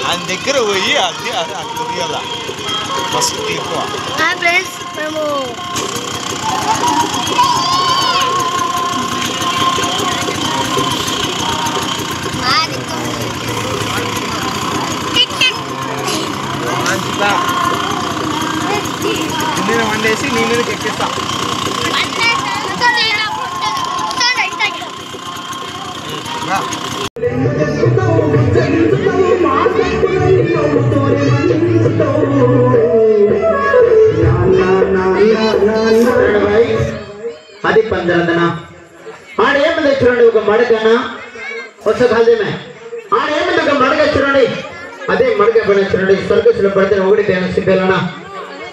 ఆయన దగ్గర పోయి అది అది అట్లా తీయాల మస్తు ఎక్కువ ఫ్రెండ్స్ మేము నేను వండేసి నీ మీదకి ఎక్కిస్తా అది పందరదనా ఆడేమంది చూడండి ఒక మడకనా వస్తా కాదేమే ఆడేమంది ఒక మడక చూడండి అదే మడక పైన చూడండి సర్కస్లో పడితే ఒకటి ఫేమస్ పిల్లనా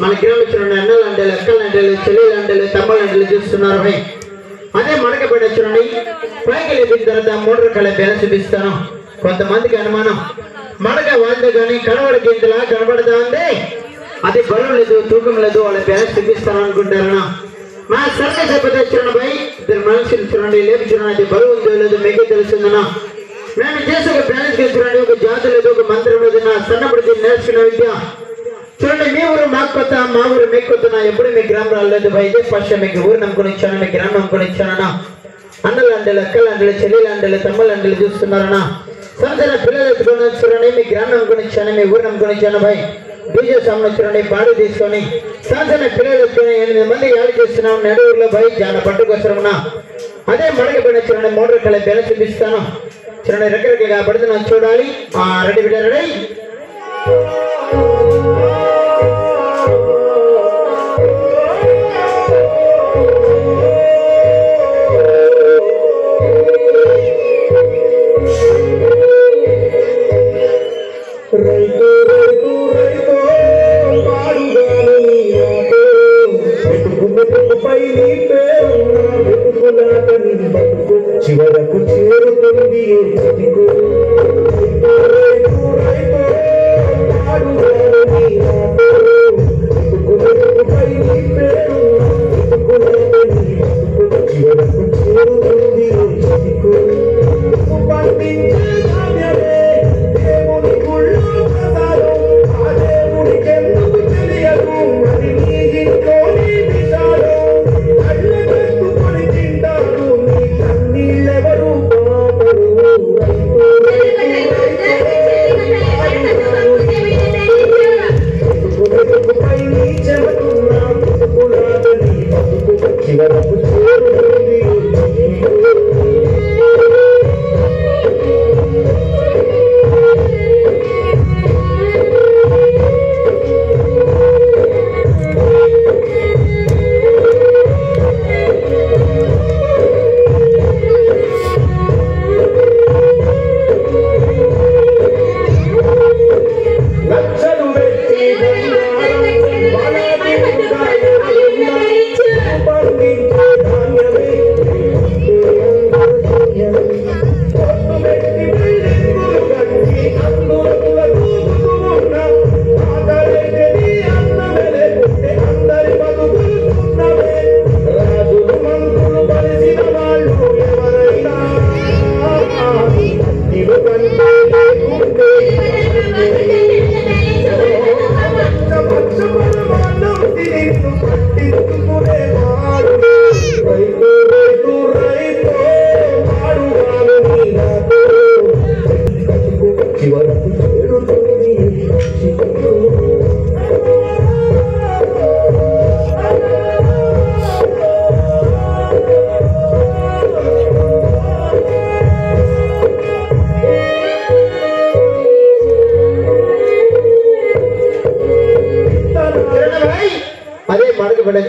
మన గ్రామం చూడండి అన్నలు అంటేలు అక్కలు అంటేలు చెల్లెలు అంటేలు తమ్ముళ్ళు అంటేలు చూస్తున్నారు భయ్ అదే మడక పైన చూడండి పైకి లేపిన తర్వాత 3 రకాల పేరు చూపిస్తాను కొంతమందికి అనుమానం మడక వాళ్ళతో కానీ కనబడికి ఇంతలా కనబడతా ఉంది అది బరువు లేదు తూకం లేదు వాళ్ళ పేరు చూపిస్తాను అనుకుంటారనా మా సర్కస్ అయిపోతే చూడండి భయ్ ఇద్దరు మనుషులు చూడండి లేపి చూడండి అది బరువు ఉందో లేదు మీకు తెలుస్తుందన్నా మేము చేసే ఒక బ్యాలెన్స్ చూడండి ఒక జాతి లేదు ఒక మంత్రం లేదు నా సన్నపడి నేర్చుకున్న విద్య చూడండి మీ ఊరు మాకు కొత్త మా ఊరు మీకు కొత్త ఎప్పుడు మీ గ్రామం రాలేదు భయ్ ఇదే ఫస్ట్ మీకు ఊరు నమ్ముకొని ఇచ్చాను మీ గ్రామం నమ్ముకొని ఇచ్చానన్నా అన్నలు అంటేలు అక్కలు అంటేలు చెల్లెలు అంటేలు తమ్ముళ్ళు అంటేలు చూస్తున్నారన్నా సంవత్సరం పిల్లలు ఎత్తుకొని చూడండి మీ గ్రామం నమ్ముకొని ఇచ్చాను మీ ఊరు నమ్ముకొని ఇచ్చాను భయ్ డీజే సాంగ్ చూడండి పాడు తీసుకొని సంవత్సరం పిల్లలు ఎత్తుకొని 8 మంది యాడ్ చేస్తున్నాం నెడూరులో భయ్ జాన పట్టుకొస్తామన్నా అదే మడక పైన చూడండి 3 రకాల పేరు చూపిస్తాను చూడండి రకరకాలుగా పడుతున్నాం చూడాలి రెడీ బిడ్డ రెడీ చివరకు చేరుతుంది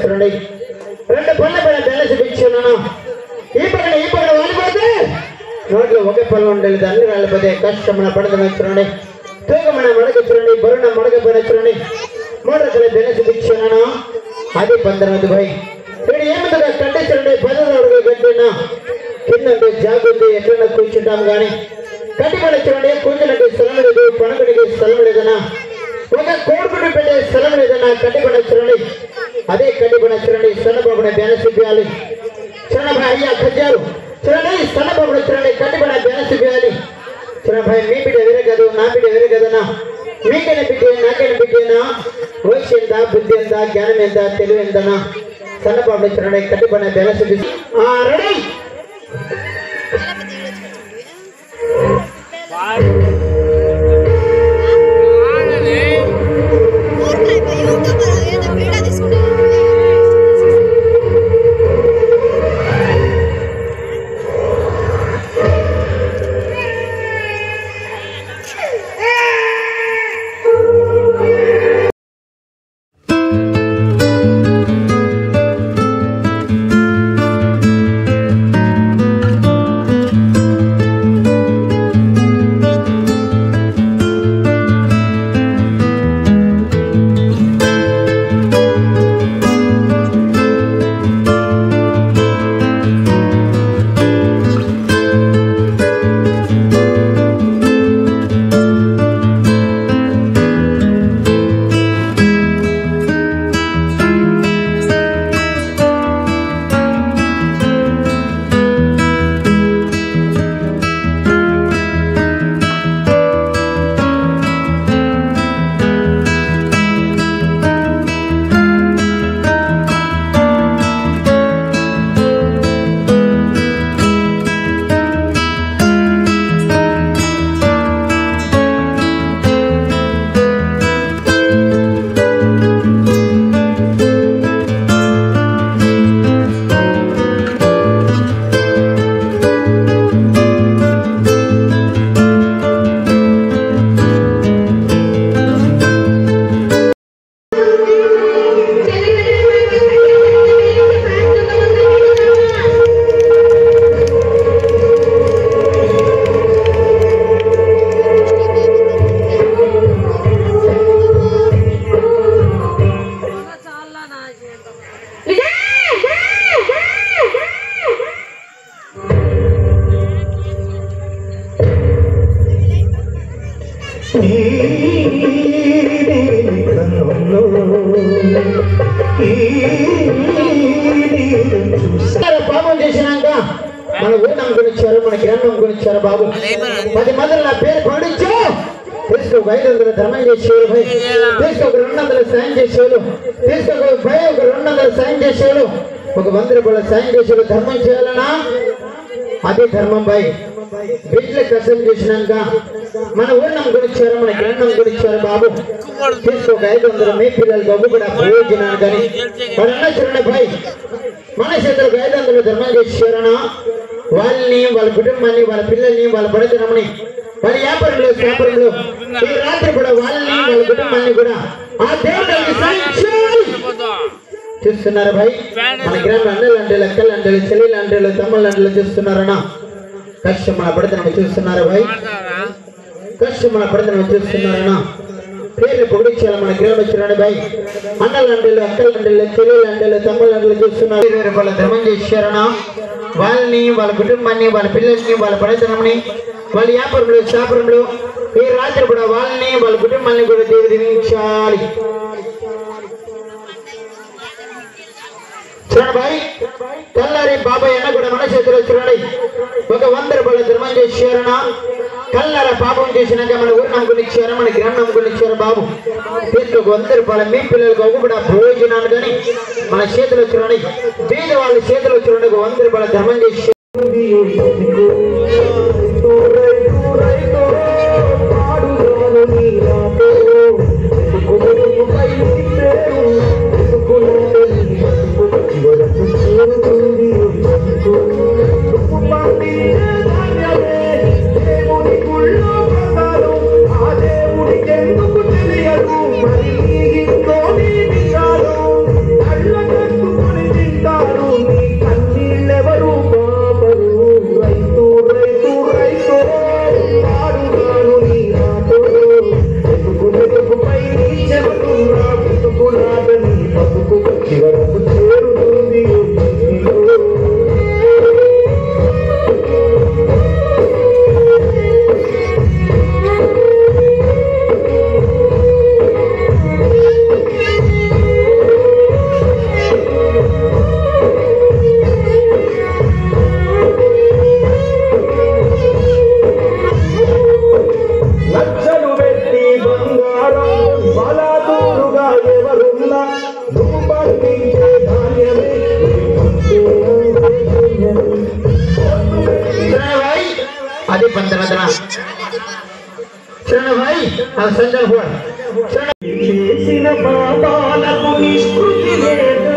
చూడండి 2 పళ్ళ పైన దండ చూపించాను ఈ పక్కన వాలిపోతే నోట్లో ఒకే పళ్ళు ఉండాలి అన్ని రాలిపోతే కష్టమైన పడదన చూడండి తూకమైన మడక చూడండి బరుణ మడక పైన చూడండి 3 రకాల దండ చూపించాను అది 15 భయ్ వీడు ఏమిటగా కట్టి చూడండి 10 అడుగులు కట్టినా కిందంటే జాగుంది ఎక్కడైనా కూర్చుంటాం కానీ కట్టి పడ చూడండి కూర్చున్నట్టు స్థలం లేదు పనుకుడికి స్థలం లేదన్నా ఒక కోడుకుని పెట్టే స్థలం లేదన్నా కట్టి పడ చూడండి అదే కట్టిపడిన చూడండి సన్నబాబున బ్యానస్ ఇవ్వాలి సన్నబాబు అయ్యా ఖర్జాలు చూడండి సన్నబాబున చూడండి కట్టిపడిన బ్యానస్ ఇవ్వాలి भाई मी बिड्डे वेरे कदू ना बिड्डे वेरे कदना మీకైనా బిడ్డ నాకైనా బిడ్డేనా వయసు ఎంత బుద్ధి ఎంత జ్ఞానం ఎంత తెలివి ఎంతనా సన్నపాపలు చూడండి కట్టిపడిన బెలస్ రెడీ పాపం చేసినాక మన ఊరు నమ్ముకొనిచ్చారు మన కిరణ్ నమ్ముకొనిచ్చారు బాబు 10 మందిని నా పేరు పండించు తీసుకో 500 ధర్మం చేసేవాళ్ళు భయ్ తీసుకో 200 సాయం చేసేవాళ్ళు తీసుకో భయ్ 200 సాయం చేసేవాళ్ళు 100 రూపాయల సాయం చేసేవాళ్ళు ధర్మం చేయాలనా అదే ధర్మం భయ్ వీటిలో కష్టం చేసినాక మన ఊరు నమ్ముకొనిచ్చారు మన కిరణ్ నమ్ముకొనిచ్చారు బాబు తీసుకో 500 మీ పిల్లలు బాబు కూడా ప్రయోజనాలు కానీ వాళ్ళన్నా చూడండి భయ్ మన చేతులకు 500 ధర్మం చేసేవారనా వాళ్ళని వాళ్ళ కుటుంబాన్ని వాళ్ళ పిల్లల్ని వాళ్ళ బడతనమని వాళ్ళ వ్యాపారంలో వ్యాపారంలో ఈ రాత్రి కూడా వాళ్ళని వాళ్ళ కుటుంబాన్ని కూడా ఆ దేవుడికి సాక్షాలు చూస్తున్నారు భయ్ మన గ్రామ అన్నలు అంటే లెక్కలు అంటే చెల్లెలు అంటే తమ్ముళ్ళు అంటే చూస్తున్నారనా కష్టం మన బడతనం చూస్తున్నారు భయ్ కష్టం మన బడతనం చూస్తున్నారనా పేర్లు పొగిడించాలి మన గ్రామ చూడండి భయ్ అన్నలు అంటే అక్కలు అంటే చెల్లెలు అంటే తమ్ముళ్ళు అంటే చూస్తున్నారు 20 రూపాయల ధర్మం చేశారనా వాళ్ళని వాళ్ళ కుటుంబాన్ని వాళ్ళ పిల్లల్ని వాళ్ళ బడతనమని వాళ్ళ వ్యాపారంలో వ్యాపారంలో ఈ రాత్రి కూడా వాళ్ళని వాళ్ళ కుటుంబాన్ని కూడా దేవుడు దీవించాలి చూడండి భాయ్ కల్లారి బాబాయ్ అన్న కూడా మన చేతిలో చూడండి 100 రూపాయల ధర్మం చేశారనా కల్లార పాపం చేసినాక మన ఊరు నమ్ముకొనిచ్చారు మన గ్రామం నమ్ముకొనిచ్చారు బాబు తీసుకో 100 రూపాయల మీ పిల్లలకు కూడా ప్రయోజనాలు కానీ మన చేతిలో చూడండి పేద వాళ్ళ చేతిలో చూడండి 100 రూపాయల ధర్మం చేసి సంజయ్ కూడా చేసిన పాపాలకు నిష్కృతి లేదు